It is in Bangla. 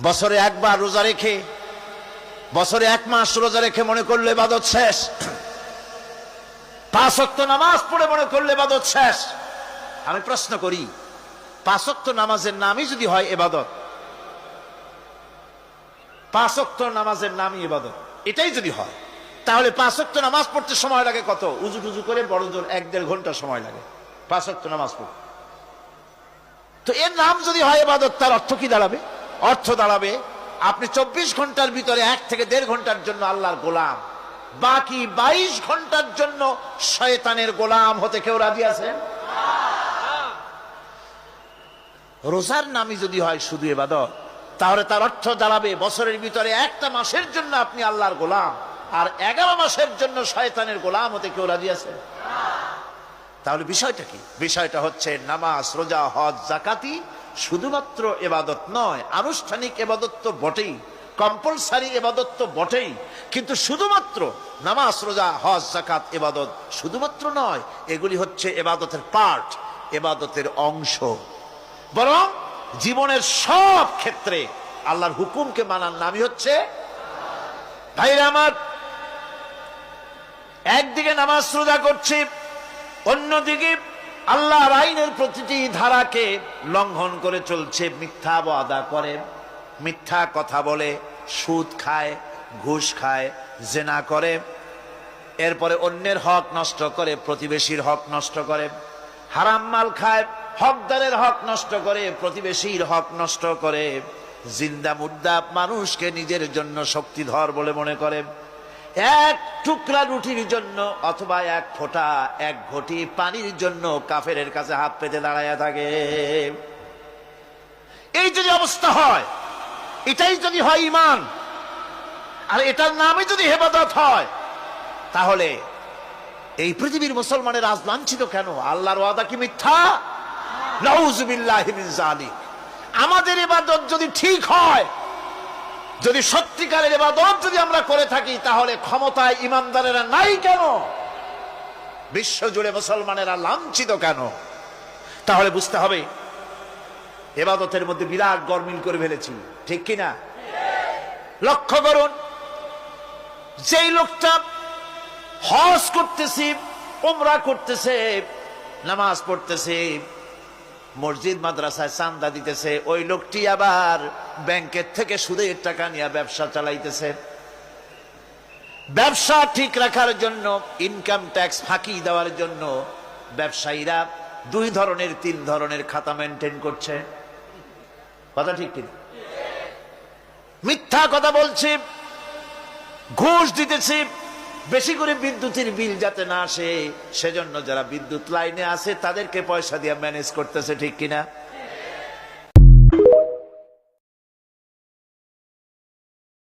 বছরে একবার রোজা রেখে, বছরে এক মাস রোজা রেখে মনে করলে ইবাদত শেষ, 5 ওয়াক্ত নামাজ পড়ে মনে করলে ইবাদত শেষ। আমি প্রশ্ন করি, 5 ওয়াক্ত নামাজের নামই যদি হয় ইবাদত, 5 ওয়াক্ত নামাজের নামই ইবাদত, এটাই যদি হয়, তাহলে 5 ওয়াক্ত নামাজ পড়তে সময় লাগে কত? উজু টুজু করে বড় জোর 1-1.5 ঘন্টা সময় লাগে 5 ওয়াক্ত নামাজ পড়তে। তো এর নাম যদি হয় ইবাদত, তার অর্থ কি দাঁড়াবে? অর্থ দাঁড়াবে আপনি 24 ঘন্টার ভিতরে 1 থেকে 1.5 ঘন্টার জন্য আল্লাহর গোলাম, বাকি 22 ঘন্টার জন্য শয়তানের গোলাম হতে কেউ রাজি আছেন? রোজার নামই যদি হয় শুধু ইবাদত, তাহলে তার অর্থ দাঁড়াবে বছরের ভিতরে একটা মাসের জন্য আপনি আল্লাহর গোলাম, আর 11 মাসের জন্য শয়তানের গোলাম হতে কেউ রাজি আছে? তাহলে বিষয়টা কি? বিষয়টা হচ্ছে নামাজ, রোজা, হজ, যাকাতি শুধুমাত্র ইবাদত নয়, আনুষ্ঠানিক ইবাদত তো বটেই, কম্পালসারি ইবাদত তো বটেই, কিন্তু শুধুমাত্র নামাজ, রোজা, হজ, যাকাত ইবাদত শুধুমাত্র নয়, এগুলি হচ্ছে ইবাদতের পার্ট, ইবাদতের অংশ। বরং জীবনের সব ক্ষেত্রে আল্লাহর হুকুমকে মানার নামই হচ্ছে। ভাইরা আমার, একদিকে নামাজ রোজা করছি, অন্যদিকে আল্লাহর আইনের প্রতিটি ধারাকে লঙ্ঘন করে চলছে, মিথ্যা ওয়াদা করে, মিথ্যা কথা বলে, সুদ খায়, ঘুষ খায়, জেনা করে, এরপরে অন্যের হক নষ্ট করে, প্রতিবেশীর হক নষ্ট করে, হারাম মাল খায়, হকদারের হক নষ্ট করে, প্রতিবেশীর হক নষ্ট করে, জিন্দা মুর্দা মানুষকে নিজের জন্য শক্তিধর বলে মনে করে, এক টুকরা রুটির জন্য অথবা এক ফোঁটা, এক ঘটি পানির জন্য কাফেরের কাছে হাত পেতে দাঁড়ায় থাকে। এই যদি অবস্থা হয়, এটাই যদি হয় ঈমান, আর এটার নামে যদি ইবাদত হয়, তাহলে এই পৃথিবীর মুসলমানের আজ লাঞ্ছিত কেন? আল্লাহর ওয়াদা কি মিথ্যা? নাউযুবিল্লাহি মিন যালিক। আমাদের ইবাদত যদি ঠিক হয়, যদি সত্যিকারের ইবাদত যদি আমরা করে থাকি, তাহলে ক্ষমতায় ইমানদারেরা নাই কেন? বিশ্ব জুড়ে মুসলমানেরা লাঞ্ছিত কেন? তাহলে বুঝতে হবে ইবাদতের মধ্যে বিরাট গরমিল করে ফেলেছি, ঠিক কিনা? লক্ষ্য করুন, যেই লোকটা হজ করতেছে, উমরা করতেছে, নামাজ পড়তেছে, মসজিদ মাদ্রাসায় চান্দা দিতেছে, ওই লোকটি আবার ব্যাংকের থেকে সুদের টাকা নিয়ে ব্যবসা চালাইতেছে। ব্যবসা ঠিক রাখার জন্য, ইনকাম ট্যাক্স ফাঁকি দেওয়ার জন্য ব্যবসায়ীরা 2 ধরনের 3 ধরনের খাতা মেনটেন করছে। কথা ঠিক কিনা? মিথ্যা কথা বলছে, ঘুষ দিতেছে, বেশি করে বিদ্যুতের বিল যাতে না আসে সেজন্য যারা বিদ্যুৎ লাইনে আছে তাদেরকে পয়সা দিয়ে ম্যানেজ করতেছে, ঠিক কিনা?